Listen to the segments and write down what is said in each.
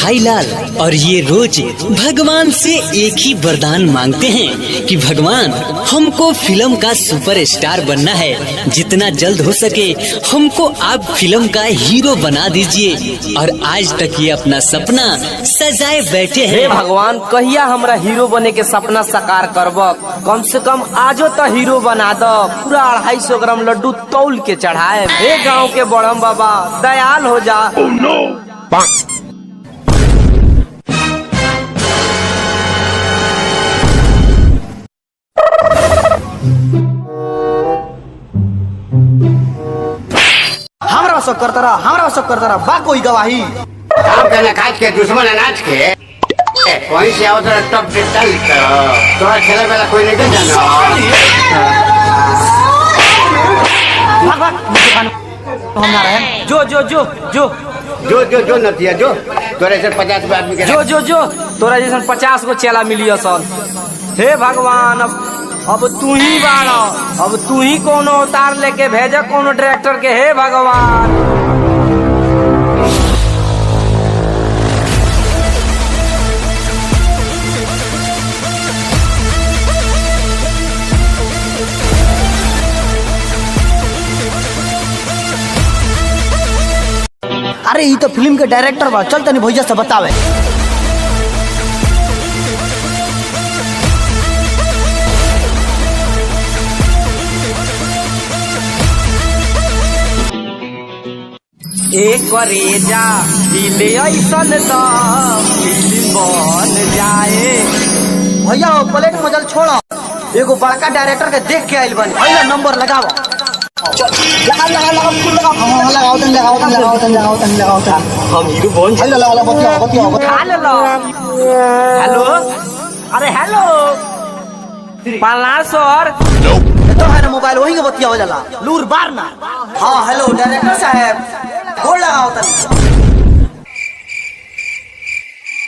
मिठाई लाल और ये रोज भगवान से एक ही वरदान मांगते हैं कि भगवान हमको फिल्म का सुपरस्टार बनना है, जितना जल्द हो सके हमको आप फिल्म का हीरो बना दीजिए। और आज तक ये अपना सपना सजाए बैठे हैं। भगवान कहिया हमरा हीरो बने के सपना साकार करब, कम से कम आजो तो हीरो बना दो। पूरा 250 ग्राम लड्डू तौल के चढ़ाए। हे गाँव के बड़म बाबा दयाल हो जा। हमरा सब करता रहा बा कोई गवाही। काम करना काज के दुश्मन अनाज के वहीं से आओ तो टप डिटल तोरा खेले वाला कोई नहीं जाना। हम ना रहे। जो जो जो जो जो जो जो नतिया जो तोरे से 50 आदमी के जो तोरा जैसा 50 को चेला मिलियो सन। हे भगवान अब तू ही बाड़ा, अब तू ही कोनो उतार लेके भेजा कोनो डायरेक्टर के। हे भगवान अरे ये तो फिल्म के डायरेक्टर बा, चल तनी भैया से बतावे। एक रेजा दिले ऐसन दा फिल्म बन जाए। भैया वो प्लेट मजल छोड़ो, एगो बड़का डायरेक्टर के देख के आइल बनी। पहला नंबर लगाओ। लगाओ। हम हीरो बन जाए। हेलो अरे हेलो पलास सर तो है ना मोबाइल वही के बतिया हो जाला लूर बार ना। हाँ हेलो डायरेक्टर साहब गोल लगाओ तनी।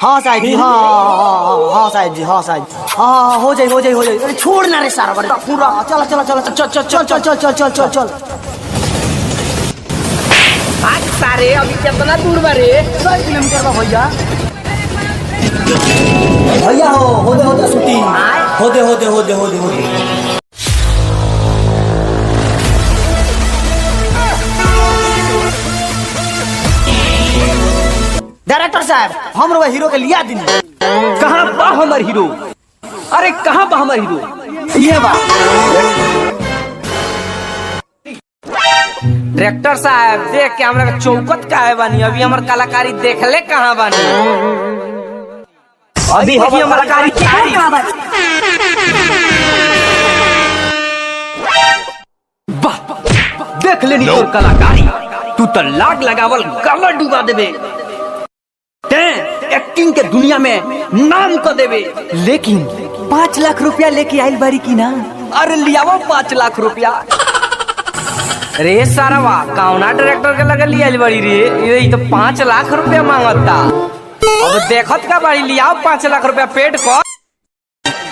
हाँ साहब जी, हाँ साहब जी, हाँ साहब हाँ हो जाए। अरे छोड़ ना रे सारा बड़ा पूरा। चल आज सारे अभी कितना दूर बारे 100 किलोमीटर बा भैया। भैया हो दे शूटिंग हो दे। डायरेक्टर साहब हम लोग हीरो के लिया दिन। कहाँ बा हमार हीरो? अरे कहाँ बा हमार हीरो? ये बा डायरेक्टर साहब देख के हमरा चौकत काहे बानी? अभी हमार कलाकारी देखले कहाँ बानी? अभी हमार कलाकारी कहाँ बानी? वाह देख लेनी तोर कलाकारी। तू तो लाग लगावल गला डुबा देबे। एक्टिंग के दुनिया में नाम को देवे। लेकिन 5 लाख रुपया लेके आइल बारी की ना? अरे लियावो 5 लाख रुपया। रे सारवा कौना डायरेक्टर के लगे लिया बारी रे? ये तो 5 लाख रुपया मांगता। अब देखत का बारी लियाओ 5 लाख रुपया पेट को।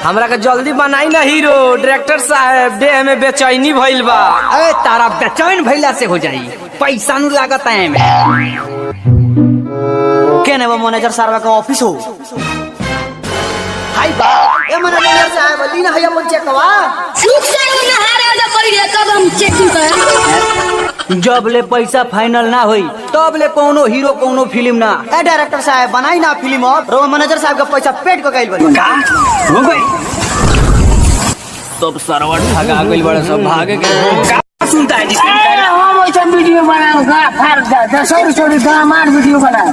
हमरा के जल्दी बनाई ना हीरो। डायरेक्टर साहब देह में बेचैनी भइल बा। अरे तारा बेचैन भइला से हो जाई, पैसा नु लागत है में। केने वो मैनेजर साहब का ऑफिस हो। हाय बा ए मैनेजर साहब लीना हैया मन चेक करवा। सुख से ना हारे जा पड़ी कब हम चेकिंग कर। जब ले पैसा फाइनल ना होई तब ले कोनो हीरो कोनो फिल्म ना। ए डायरेक्टर साहब बनाई ना फिल्म अब। रो मैनेजर साहब का पैसा पेट को गइल बनी। का हो गई? सब सरवर ठगा गइल बड़े, सब भागे के। का सुनता है? हम ऐसा वीडियो बनाऊंगा फाड़ दा सॉरी गामार वीडियो बना।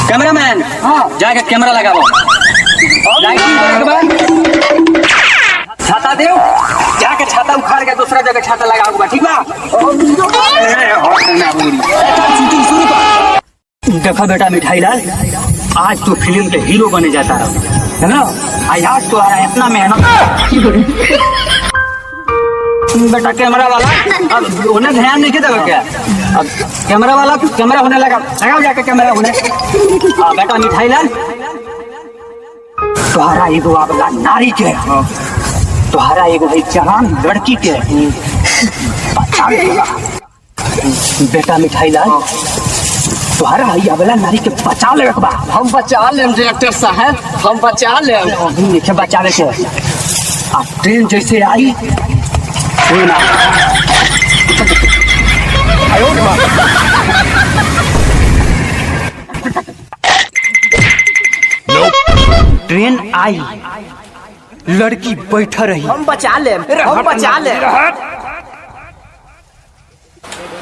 कैमरामैन हाँ जाके कैमरा लगाओ। छाता देव जाके छाता उखाड़ के दूसरा जगह छाता लगाओ। ठीक बा? देखा बेटा मिठाई लाल, आज तो फिल्म के हीरो बने जाता है ना? आज तो इतना मेहनत। बेटा कैमरा वाला अब उन्हें ध्यान नहीं देगा क्या? अब कैमरा वाला कैमरा होने लगाओ जाके कैमरा होने। बेटा मिठाई लाल तुम्हारा एगो अगला नारी के, तुम्हारा एगो जवान लड़की के बेटा मिठाई लाल तुम्हारा भैया वाला नारी के बचा ले बा। हम बचा लेम डायरेक्टर साहब, हम बचा लेम। अभी नहीं बचावे के। आ ट्रेन जैसे आई ट्रेन आयो ट्रेन आई, लड़की बैठा रही। हम बचा ले, हम बचा ले।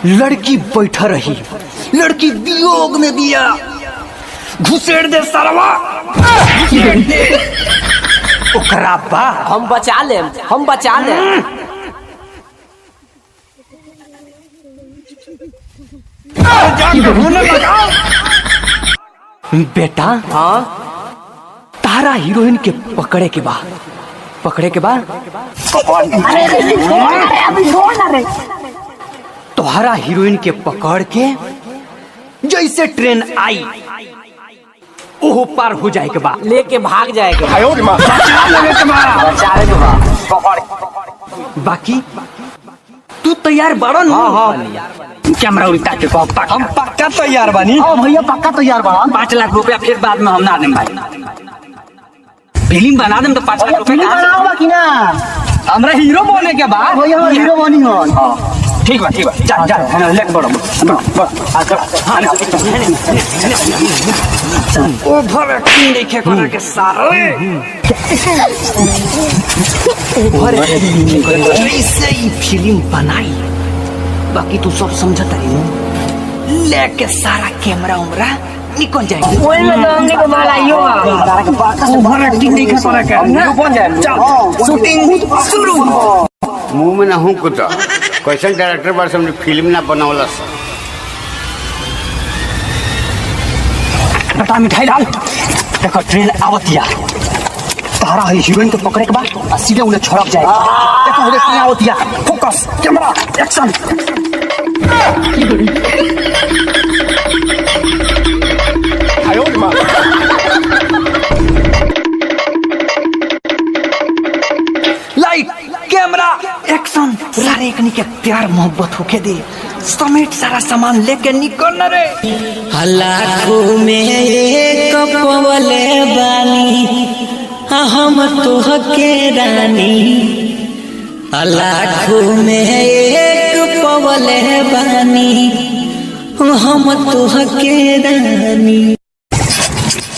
लड़की बैठा रही, लड़की वियोग में दिया घुसेड़ दे सरवा। ओकरा बा हम बचा ले, हम बचा ले। बेटा हाँ तारा हीरोइन के पकड़े के बा, पकड़े के बा। तोहरा हीरोइन के पकड़ के जैसे ट्रेन आई ओहो पार हो जाए के बा, लेके भाग जाएगा। बाकी तू तैयार बड़ो न? कैमरा उल्टा के हम पक्का तैयार बानी। भैया पक्का तैयार बा। 5 लाख रुपया फिर बाद में हम ना दें भाई। फिल्म बना दें तो 5 लाख रुपया बनाओ कि ना? हमरा हीरो बने के बाद भैया हीरो बनी हो। ठीक बा ठीक बा। जा जा हम लेके बढ़ो। ओवर एक्टिंग देखे करे के सारे ओवर एक्टिंग ऐसे ही फिल्म बनाई। बाकी तू सब समझता है लेके सारा कैमरा उमरा निकल जाएगी। ओए में तो हमने को माला यो ओवर एक्टिंग देखे करे के बन जाए। चल शूटिंग शुरू। मुंह में ना हूँ कुछ कैसे डायरेक्टर बार से हमने फिल्म ना बनावला। बेटा मिठाई डाल। देखो ट्रेन आवतिया, तारा है हीरोइन को पकड़े के बाद सीधे उन्हें छोड़ जाएगा। देखो उधर ट्रेन आवतिया। Focus camera action. Light camera action. सारे एकनी के प्यार मोहब्बत होके दे समेट सारा सामान लेके निकल न रे। लाखों में एक पवले बानी हम तोहके रानी। लाखों में एक पवले बानी हम तोहके रानी।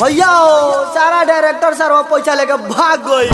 भैया सारा डायरेक्टर सर वो पैसा लेके भाग गई।